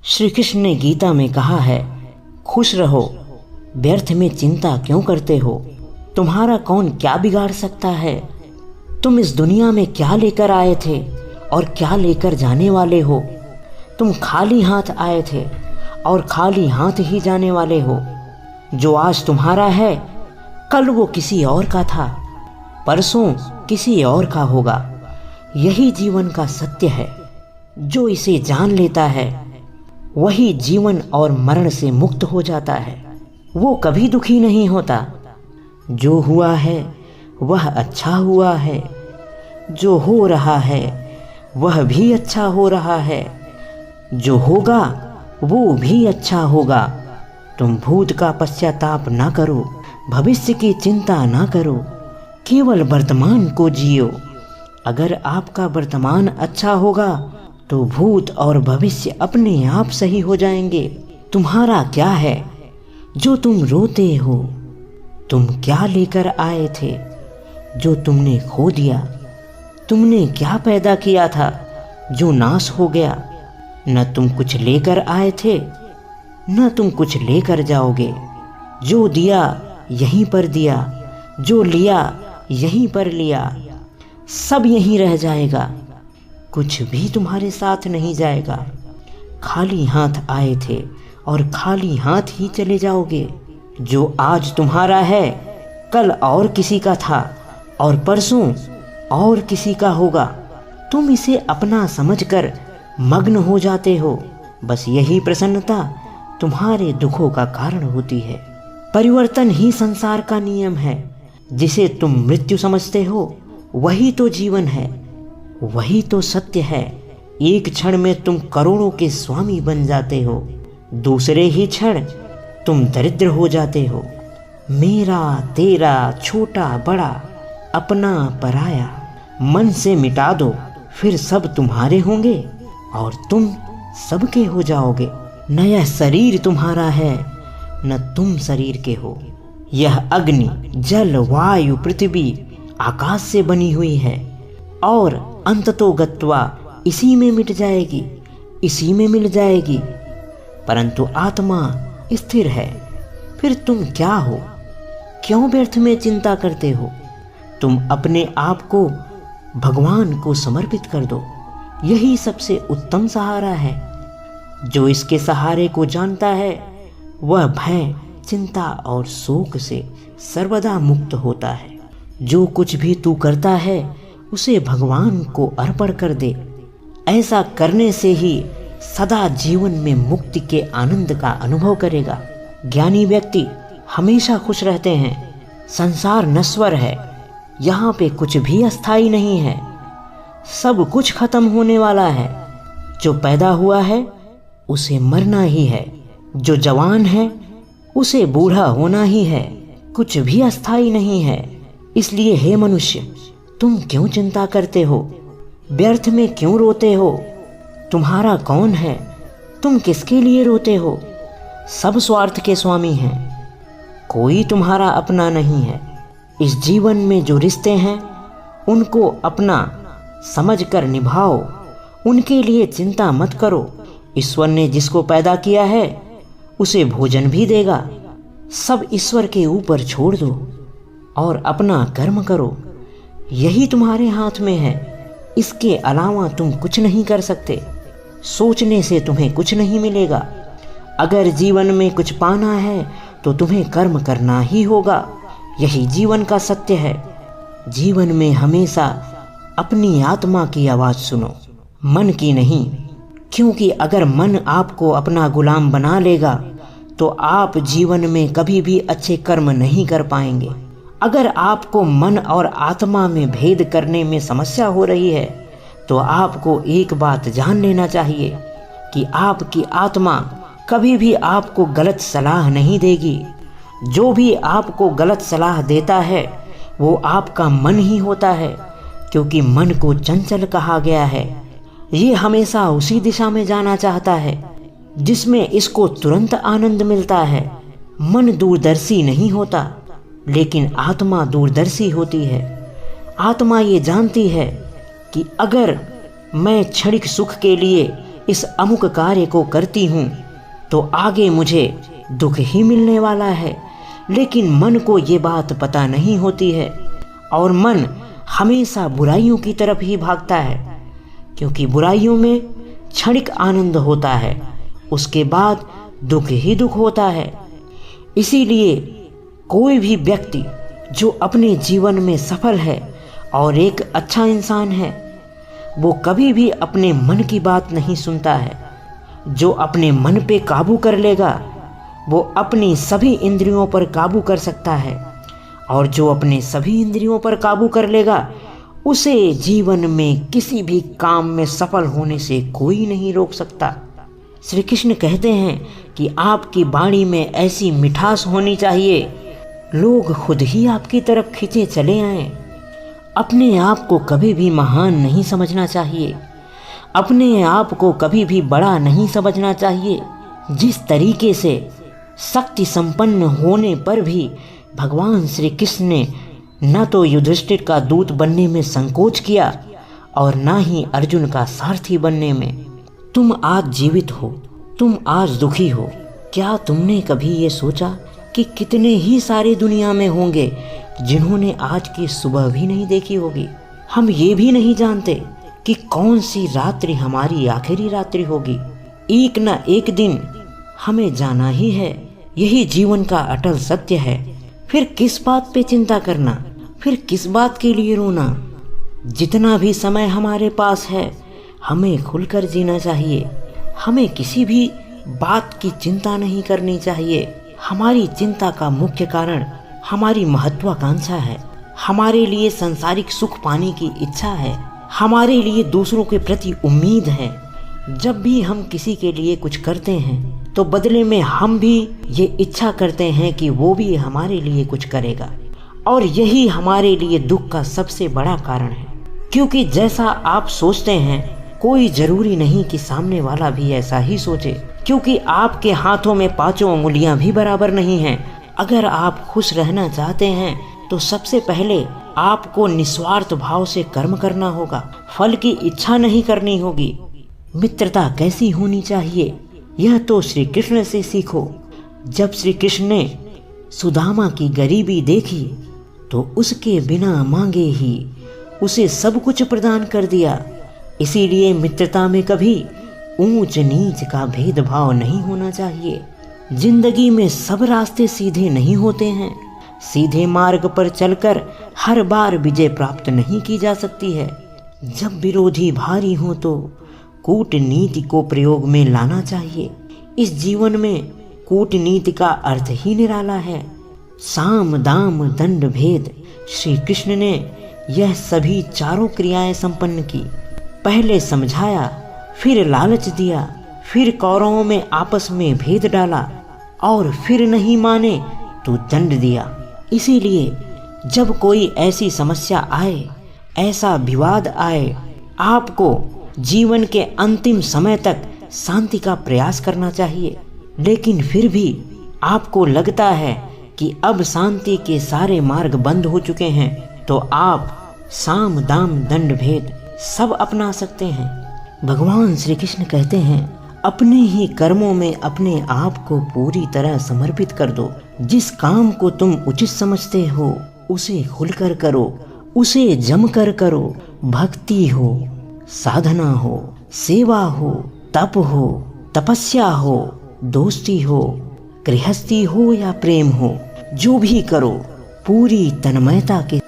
श्री कृष्ण ने गीता में कहा है, खुश रहो, व्यर्थ में चिंता क्यों करते हो। तुम्हारा कौन क्या बिगाड़ सकता है। तुम इस दुनिया में क्या लेकर आए थे और क्या लेकर जाने वाले हो। तुम खाली हाथ आए थे और खाली हाथ ही जाने वाले हो। जो आज तुम्हारा है कल वो किसी और का था, परसों किसी और का होगा। यही जीवन का सत्य है। जो इसे जान लेता है वही जीवन और मरण से मुक्त हो जाता है। वो कभी दुखी नहीं होता। जो हुआ है वह अच्छा हुआ है, जो हो रहा है वह भी अच्छा हो रहा है, जो होगा वो भी अच्छा होगा। तुम भूत का पश्चाताप ना करो, भविष्य की चिंता ना करो, केवल वर्तमान को जियो। अगर आपका वर्तमान अच्छा होगा तो भूत और भविष्य अपने आप सही हो जाएंगे। तुम्हारा क्या है जो तुम रोते हो। तुम क्या लेकर आए थे जो तुमने खो दिया। तुमने क्या पैदा किया था जो नाश हो गया। न तुम कुछ लेकर आए थे न तुम कुछ लेकर जाओगे। जो दिया यहीं पर दिया, जो लिया यहीं पर लिया। सब यहीं रह जाएगा, कुछ भी तुम्हारे साथ नहीं जाएगा। खाली हाथ आए थे और खाली हाथ ही चले जाओगे। जो आज तुम्हारा है कल और किसी का था और परसों और किसी का होगा। तुम इसे अपना समझकर मग्न हो जाते हो। बस यही प्रसन्नता तुम्हारे दुखों का कारण होती है। परिवर्तन ही संसार का नियम है। जिसे तुम मृत्यु समझते हो वही तो जीवन है, वही तो सत्य है। एक क्षण में तुम करोड़ों के स्वामी बन जाते हो, दूसरे ही क्षण तुम दरिद्र हो जाते हो। मेरा तेरा छोटा बड़ा अपना पराया मन से मिटा दो, फिर सब तुम्हारे होंगे और तुम सबके हो जाओगे। न यह शरीर तुम्हारा है न तुम शरीर के हो। यह अग्नि जल वायु पृथ्वी आकाश से बनी हुई है और अंततो गत्वा इसी में मिट जाएगी, इसी में मिल जाएगी। परंतु आत्मा स्थिर है। फिर तुम क्या हो, क्यों व्यर्थ में चिंता करते हो। तुम अपने आप को भगवान को समर्पित कर दो। यही सबसे उत्तम सहारा है। जो इसके सहारे को जानता है वह भय चिंता और शोक से सर्वदा मुक्त होता है। जो कुछ भी तू करता है उसे भगवान को अर्पण कर दे। ऐसा करने से ही सदा जीवन में मुक्ति के आनंद का अनुभव करेगा। ज्ञानी व्यक्ति हमेशा खुश रहते हैं। संसार नश्वर है, यहाँ पे कुछ भी अस्थाई नहीं है। सब कुछ खत्म होने वाला है। जो पैदा हुआ है उसे मरना ही है, जो जवान है उसे बूढ़ा होना ही है। कुछ भी अस्थाई नहीं है। इसलिए हे मनुष्य, तुम क्यों चिंता करते हो, व्यर्थ में क्यों रोते हो। तुम्हारा कौन है, तुम किसके लिए रोते हो। सब स्वार्थ के स्वामी हैं, कोई तुम्हारा अपना नहीं है। इस जीवन में जो रिश्ते हैं उनको अपना समझकर निभाओ, उनके लिए चिंता मत करो। ईश्वर ने जिसको पैदा किया है उसे भोजन भी देगा। सब ईश्वर के ऊपर छोड़ दो और अपना कर्म करो। यही तुम्हारे हाथ में है। इसके अलावा तुम कुछ नहीं कर सकते। सोचने से तुम्हें कुछ नहीं मिलेगा। अगर जीवन में कुछ पाना है तो तुम्हें कर्म करना ही होगा। यही जीवन का सत्य है। जीवन में हमेशा अपनी आत्मा की आवाज़ सुनो, मन की नहीं। क्योंकि अगर मन आपको अपना गुलाम बना लेगा तो आप जीवन में कभी भी अच्छे कर्म नहीं कर पाएंगे। अगर आपको मन और आत्मा में भेद करने में समस्या हो रही है तो आपको एक बात जान लेना चाहिए कि आपकी आत्मा कभी भी आपको गलत सलाह नहीं देगी। जो भी आपको गलत सलाह देता है वो आपका मन ही होता है, क्योंकि मन को चंचल कहा गया है। ये हमेशा उसी दिशा में जाना चाहता है जिसमें इसको तुरंत आनंद मिलता है। मन दूरदर्शी नहीं होता, लेकिन आत्मा दूरदर्शी होती है। आत्मा ये जानती है कि अगर मैं क्षणिक सुख के लिए इस अमुक कार्य को करती हूँ तो आगे मुझे दुख ही मिलने वाला है, लेकिन मन को ये बात पता नहीं होती है और मन हमेशा बुराइयों की तरफ ही भागता है, क्योंकि बुराइयों में क्षणिक आनंद होता है, उसके बाद दुख ही दुख होता है। इसीलिए कोई भी व्यक्ति जो अपने जीवन में सफल है और एक अच्छा इंसान है, वो कभी भी अपने मन की बात नहीं सुनता है। जो अपने मन पे काबू कर लेगा वो अपनी सभी इंद्रियों पर काबू कर सकता है, और जो अपने सभी इंद्रियों पर काबू कर लेगा उसे जीवन में किसी भी काम में सफल होने से कोई नहीं रोक सकता। श्री कृष्ण कहते हैं कि आपकी वाणी में ऐसी मिठास होनी चाहिए, लोग खुद ही आपकी तरफ खींचे चले आएं। अपने आप को कभी भी महान नहीं समझना चाहिए, अपने आप को कभी भी बड़ा नहीं समझना चाहिए। जिस तरीके से शक्ति संपन्न होने पर भी भगवान श्री कृष्ण ने न तो युधिष्ठिर का दूत बनने में संकोच किया और न ही अर्जुन का सारथी बनने में। तुम आज जीवित हो, तुम आज दुखी हो, क्या तुमने कभी ये सोचा कि कितने ही सारे दुनिया में होंगे जिन्होंने आज की सुबह भी नहीं देखी होगी। हम ये भी नहीं जानते कि कौन सी रात्रि हमारी आखिरी रात्रि होगी। एक न एक दिन हमें जाना ही है, यही जीवन का अटल सत्य है। फिर किस बात पे चिंता करना, फिर किस बात के लिए रोना। जितना भी समय हमारे पास है हमें खुलकर जीना चाहिए, हमें किसी भी बात की चिंता नहीं करनी चाहिए। हमारी चिंता का मुख्य कारण हमारी महत्वाकांक्षा है, हमारे लिए सांसारिक सुख पाने की इच्छा है, हमारे लिए दूसरों के प्रति उम्मीद है। जब भी हम किसी के लिए कुछ करते हैं तो बदले में हम भी ये इच्छा करते हैं कि वो भी हमारे लिए कुछ करेगा, और यही हमारे लिए दुख का सबसे बड़ा कारण है। क्योंकि जैसा आप सोचते हैं कोई जरूरी नहीं कि सामने वाला भी ऐसा ही सोचे, क्योंकि आपके हाथों में पांचों उंगलियां भी बराबर नहीं हैं। अगर आप खुश रहना चाहते हैं तो सबसे पहले आपको निस्वार्थ भाव से कर्म करना होगा, फल की इच्छा नहीं करनी होगी। मित्रता कैसी होनी चाहिए यह तो श्री कृष्ण से सीखो। जब श्री कृष्ण ने सुदामा की गरीबी देखी तो उसके बिना मांगे ही उसे सब कुछ प्रदान कर दिया। इसीलिए मित्रता में कभी ऊंच नीच का भेदभाव नहीं होना चाहिए। जिंदगी में सब रास्ते सीधे नहीं होते हैं, सीधे मार्ग पर चलकर हर बार विजय प्राप्त नहीं की जा सकती है। जब विरोधी भारी हो तो कूटनीति को प्रयोग में लाना चाहिए। इस जीवन में कूटनीति का अर्थ ही निराला है। साम दाम दंड भेद, श्री कृष्ण ने यह सभी चारों क्रियाएं संपन्न की। पहले समझाया, फिर लालच दिया, फिर कौरवों में आपस में भेद डाला और फिर नहीं माने तो दंड दिया। इसीलिए जब कोई ऐसी समस्या आए, ऐसा विवाद आए, आपको जीवन के अंतिम समय तक शांति का प्रयास करना चाहिए। लेकिन फिर भी आपको लगता है कि अब शांति के सारे मार्ग बंद हो चुके हैं, तो आप साम दाम दंड भेद सब अपना सकते हैं। भगवान श्री कृष्ण कहते हैं, अपने ही कर्मों में अपने आप को पूरी तरह समर्पित कर दो। जिस काम को तुम उचित समझते हो उसे खुलकर करो, उसे जमकर करो। भक्ति हो, साधना हो, सेवा हो, तप हो, तपस्या हो, दोस्ती हो, गृहस्थी हो या प्रेम हो, जो भी करो पूरी तन्मयता के